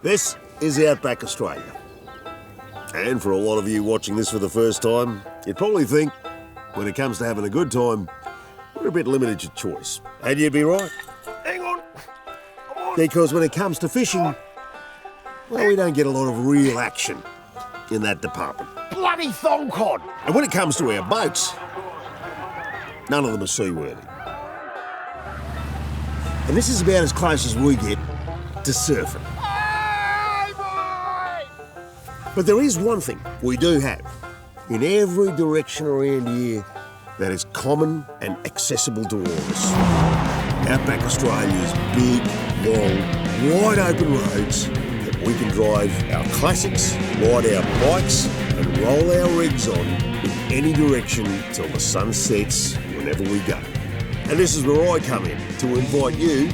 This is Outback Australia. And for a lot of you watching this for the first time, you'd probably think, when it comes to having a good time, we're a bit limited to choice. And you'd be right. Hang on. Come on. Because when it comes to fishing, well, we don't get a lot of real action in that department. Bloody thong cod! And when it comes to our boats, none of them are seaworthy. And this is about as close as we get to surfing. Hey, boy! But there is one thing we do have in every direction around here that is common and accessible to all of us. Outback Australia's big, long, wide open roads that we can drive our classics, ride our bikes and roll our rigs on in any direction till the sun sets whenever we go. And this is where I come in to invite you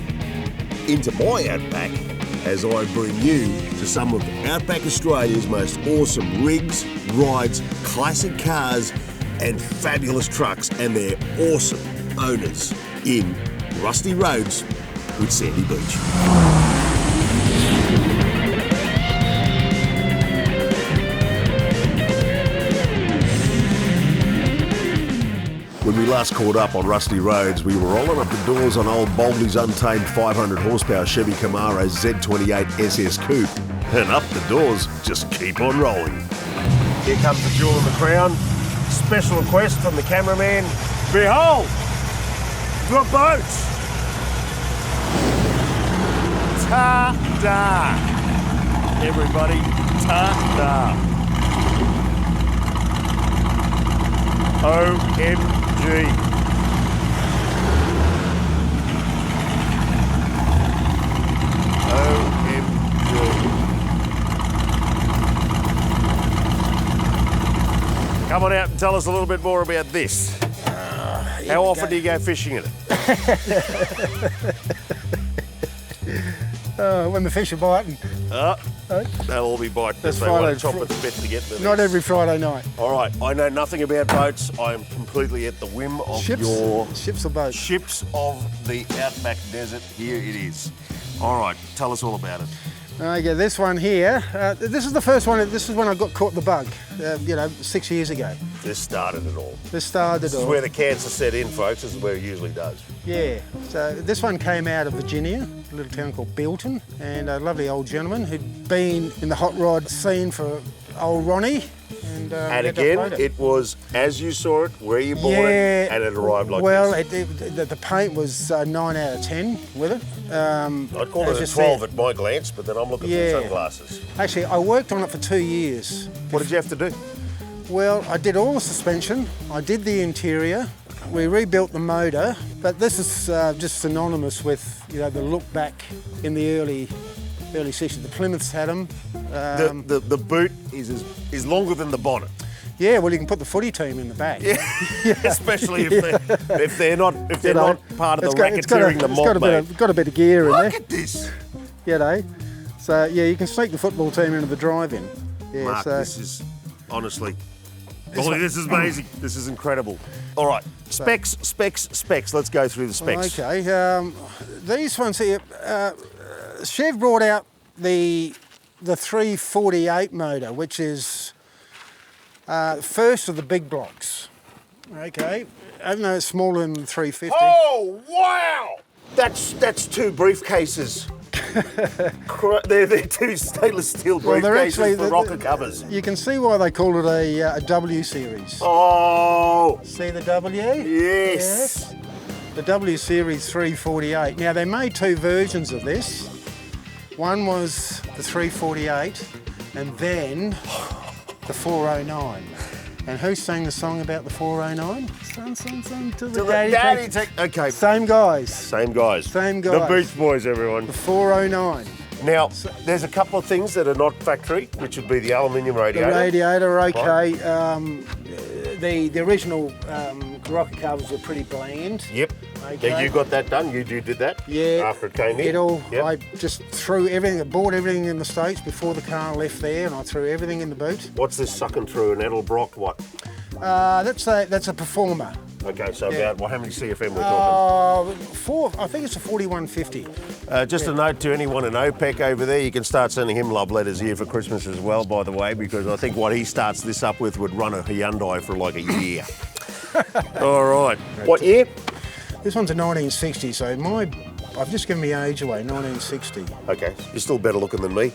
into my Outback as I bring you to some of Outback Australia's most awesome rigs, rides, classic cars and fabulous trucks and their awesome owners in Rusty Roads with Sandy Beach. When we last caught up on Rusty Roads, we were rolling up the doors on old Boldy's untamed 500 horsepower Chevy Camaro Z28 SS Coupe. And up the doors just keep on rolling. Here comes the jewel of the crown. Special request from the cameraman. Behold, the boat! Ta-da! Everybody, ta-da! OMG. Come on out and tell us a little bit more about this. How often do you go fishing in it? When the fish are biting. They'll all be biting. That's They won't Friday. chop at the bit to get to Not this. every Friday night. All right, I know nothing about boats. I am completely at the whim of Ships or boats? Ships of the Outback Desert. Here it is. All right, tell us all about it. Okay, this one here, this is the first one, this is when I got caught the bug, 6 years ago. This started it all. This started This it is all. where the cancer set in, folks. This is where it usually does. Yeah, so this one came out of Virginia, a little town called Belton, and a lovely old gentleman who'd been in the hot rod scene for old Ronnie. And again, it was as you saw it, where you bought it, and it arrived like this. The paint was 9 out of 10 with it. I'd call it a 12 at my glance, but then I'm looking through sunglasses. Actually, I worked on it for 2 years. What did you have to do? Well, I did all the suspension, I did the interior, we rebuilt the motor, but this is just synonymous with the look back in the early 60s. The Plymouths had them. The boot is longer than the bonnet. Yeah, well, you can put the footy team in the back. Yeah, especially if they're not part of the racketeering, the mob, mate. It's got a bit of gear in there. Look at this. So yeah, you can sneak the football team into the drive-in. Yeah, Mark, this is honestly, Ollie, this is amazing. This is incredible. All right, specs. Let's go through the specs. Okay, these ones here. Chev brought out the 348 motor, which is first of the big blocks. Okay, even though it's smaller than the 350. Oh wow! That's 2 briefcases. they're 2 stainless steel briefcases for rocker covers. You can see why they call it a W series. Oh! See the W? Yes. The W series 348. Now they made 2 versions of this. One was the 348 and then the 409. And who sang the song about the 409? Son, till the daddy take. Okay. Same guys. Same guys. The Beach Boys, everyone. The 409. Now, there's a couple of things that are not factory, which would be the aluminium radiator. The radiator, okay. Right. The original rocker covers were pretty bland. Yep. Okay. Yeah, you got that done. You did that. Yeah. After it came in. Yep. I just threw everything. I bought everything in the States before the car left there, and I threw everything in the boot. What's this sucking through an Edelbrock? What? That's a Performer. Okay, so about, well, how many CFM we're talking? I think it's a 4150. Just a note to anyone in OPEC over there, you can start sending him love letters here for Christmas as well, by the way, because I think what he starts this up with would run a Hyundai for like a year. All right. What year? This one's a 1960, so I've just given my age away, 1960. Okay, you're still better looking than me.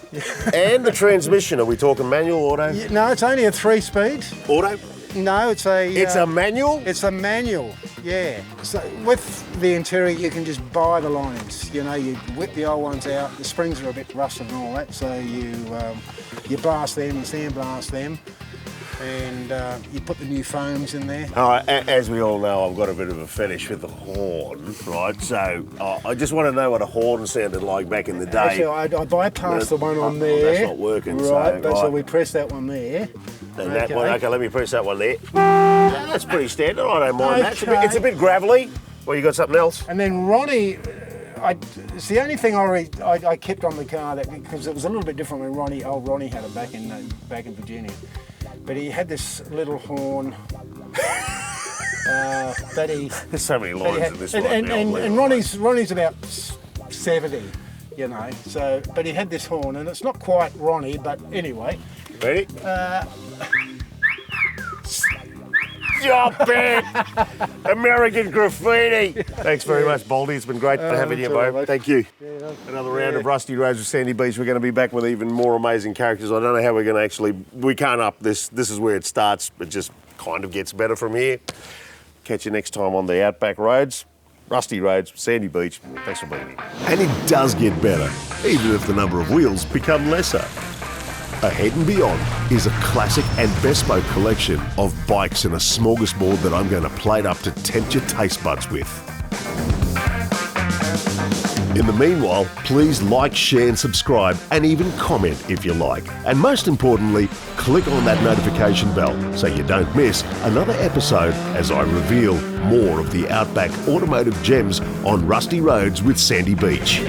And the transmission, are we talking manual, auto? Yeah, no, it's only a 3-speed. Auto? No, it's a... It's a manual? It's a manual, yeah. So with the interior, you can just buy the lines. You know, you whip the old ones out. The springs are a bit rusted and all that, so you blast them, you sandblast them, and you put the new foams in there. All right, as we all know, I've got a bit of a fetish with the horn, right? So I just want to know what a horn sounded like back in the day. Actually, I bypassed the one on there. That's not working. Right, so, so we press that one there. And that one, okay, let me press that one there. That's pretty standard, I don't mind that. It's a bit gravelly. Well, you got something else? And then Ronnie, it's the only thing I kept on the car because it was a little bit different when old Ronnie had it back in Virginia. But he had this little horn that he... There's so many lines in this one. And Ronnie's about 70, you know. So, but he had this horn, and it's not quite Ronnie, but anyway. Ready? Stop it! American graffiti! Thanks very much, Baldy. It's been great having you, mate. Thank you. Yeah, another round of Rusty Roads with Sandy Beach. We're going to be back with even more amazing characters. I don't know how we're going to actually... We can't up this. This is where it starts. It just kind of gets better from here. Catch you next time on the Outback Roads. Rusty Roads, Sandy Beach. Thanks for being here. And it does get better, even if the number of wheels become lesser. Ahead and Beyond is a classic and bespoke collection of bikes and a smorgasbord that I'm going to plate up to tempt your taste buds with. In the meanwhile, please like, share and subscribe, and even comment if you like. And most importantly, click on that notification bell so you don't miss another episode as I reveal more of the Outback automotive gems on Rusty Roads with Sandy Beach.